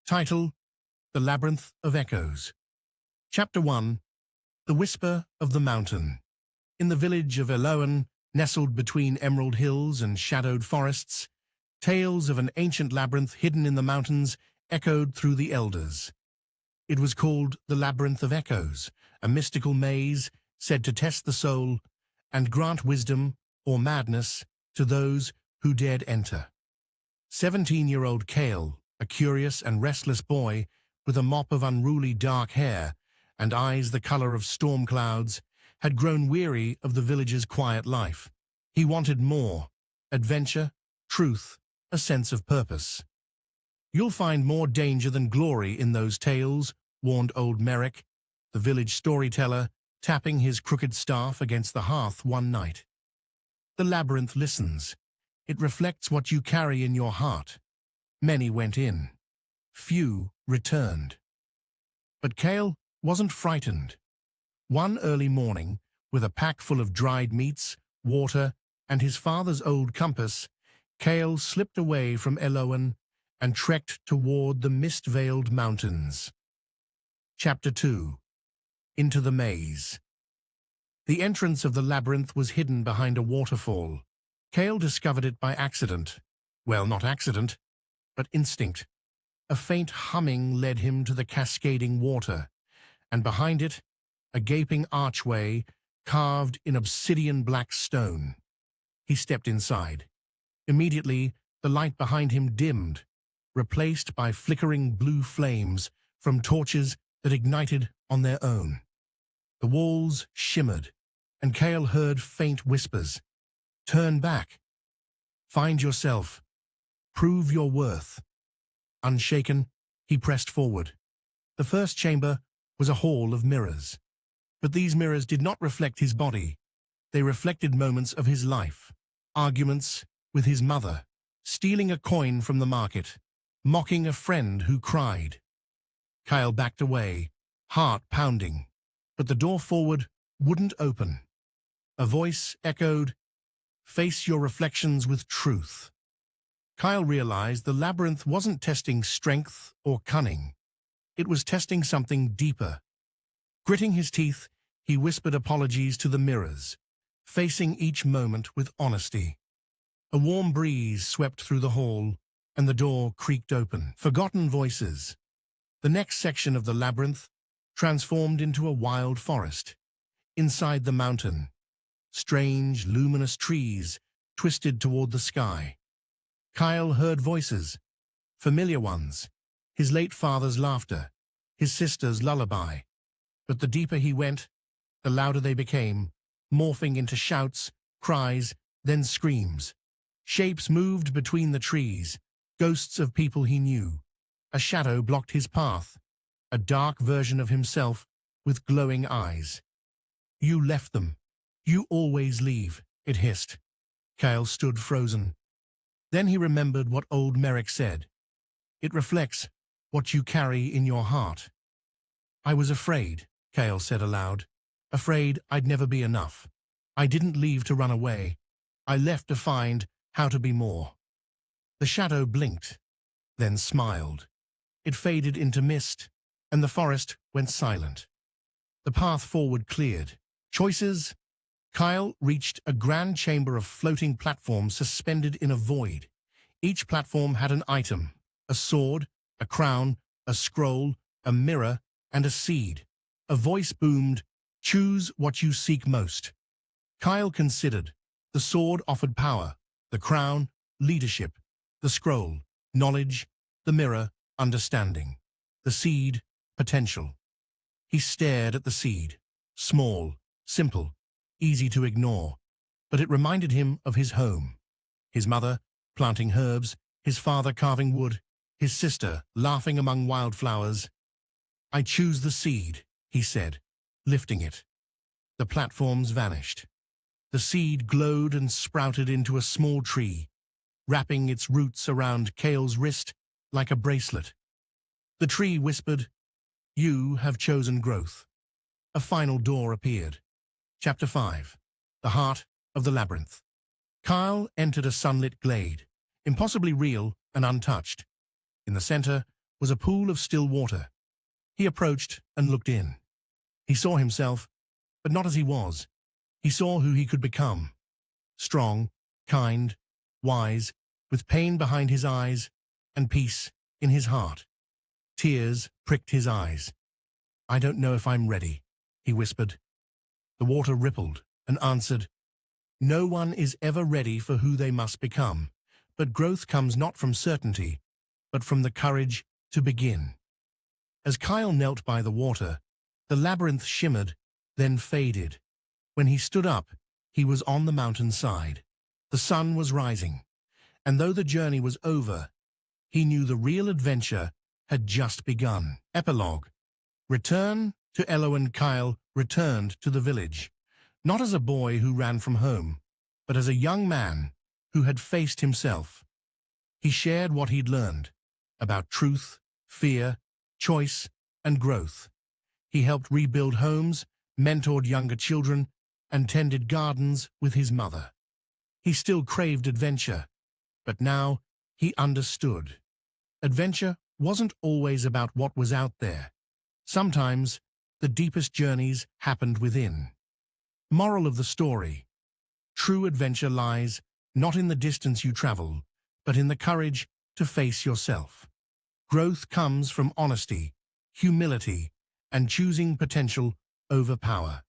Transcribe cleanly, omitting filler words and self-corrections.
Title: The Labyrinth of Echoes. Chapter 1: The Whisper of the Mountain. In the village of Eloan, nestled between emerald hills and shadowed forests, tales of an ancient labyrinth hidden in the mountains echoed through the elders. It was called the Labyrinth of Echoes, a mystical maze said to test the soul and grant wisdom or madness to those who dared enter. 17-year-old Cale, a curious and restless boy with a mop of unruly dark hair and eyes the color of storm clouds, had grown weary of the village's quiet life. He wanted more: adventure, truth, a sense of purpose. "You'll find more danger than glory in those tales," warned old Merrick, the village storyteller, tapping his crooked staff against the hearth one night. "The labyrinth listens. It reflects what you carry in your heart." Many went in. Few returned. But Cale wasn't frightened. One early morning, with a pack full of dried meats, water, and his father's old compass, Cale slipped away from Eloan and trekked toward the mist-veiled mountains. Chapter 2: Into the Maze. The entrance of the labyrinth was hidden behind a waterfall. Cale discovered it by accident. Well, not accident, but instinct. A faint humming led him to the cascading water, and behind it, a gaping archway carved in obsidian-black stone. He stepped inside. Immediately, the light behind him dimmed, replaced by flickering blue flames from torches that ignited on their own. The walls shimmered, and Cale heard faint whispers. "Turn back. Find yourself. Prove your worth." Unshaken, he pressed forward. The first chamber was a hall of mirrors. But these mirrors did not reflect his body. They reflected moments of his life: arguments with his mother, stealing a coin from the market, mocking a friend who cried. Cale backed away, heart pounding, but the door forward wouldn't open. A voice echoed, "Face your reflections with truth." Cale realized the labyrinth wasn't testing strength or cunning. It was testing something deeper. Gritting his teeth, he whispered apologies to the mirrors, facing each moment with honesty. A warm breeze swept through the hall, and the door creaked open. Forgotten voices. The next section of the labyrinth transformed into a wild forest. Inside the mountain, strange, luminous trees twisted toward the sky. Cale heard voices, familiar ones: his late father's laughter, his sister's lullaby. But the deeper he went, the louder they became, morphing into shouts, cries, then screams. Shapes moved between the trees, ghosts of people he knew. A shadow blocked his path, a dark version of himself with glowing eyes. "You left them. You always leave," it hissed. Cale stood frozen. Then he remembered what old Merrick said. "It reflects what you carry in your heart." "I was afraid," Cale said aloud. "Afraid I'd never be enough. I didn't leave to run away. I left to find how to be more." The shadow blinked, then smiled. It faded into mist, and the forest went silent. The path forward cleared. Choices? Cale reached a grand chamber of floating platforms suspended in a void. Each platform had an item: a sword, a crown, a scroll, a mirror, and a seed. A voice boomed, "Choose what you seek most." Cale considered. The sword offered power, the crown, leadership, the scroll, knowledge, the mirror, understanding, the seed, potential. He stared at the seed. Small, simple, easy to ignore, but it reminded him of his home. His mother planting herbs, his father carving wood, his sister laughing among wildflowers. "I choose the seed," he said, lifting it. The platforms vanished. The seed glowed and sprouted into a small tree, wrapping its roots around Cale's wrist like a bracelet. The tree whispered, "You have chosen growth." A final door appeared. Chapter 5: The Heart of the Labyrinth. Cale entered a sunlit glade, impossibly real and untouched. In the center was a pool of still water. He approached and looked in. He saw himself, but not as he was. He saw who he could become. Strong, kind, wise, with pain behind his eyes and peace in his heart. Tears pricked his eyes. "I don't know if I'm ready," he whispered. The water rippled and answered, "No one is ever ready for who they must become, but growth comes not from certainty, but from the courage to begin." As Kyle knelt by the water, the labyrinth shimmered, then faded. When he stood up, he was on the mountainside. The sun was rising, and though the journey was over, he knew the real adventure had just begun. Epilogue. Return to Elo and Kyle returned to the village, not as a boy who ran from home, but as a young man who had faced himself. He shared what he'd learned about truth, fear, choice, and growth. He helped rebuild homes, mentored younger children, and tended gardens with his mother. He still craved adventure, but now he understood. Adventure wasn't always about what was out there. Sometimes the deepest journeys happened within. Moral of the story: true adventure lies not in the distance you travel, but in the courage to face yourself. Growth comes from honesty, humility, and choosing potential over power.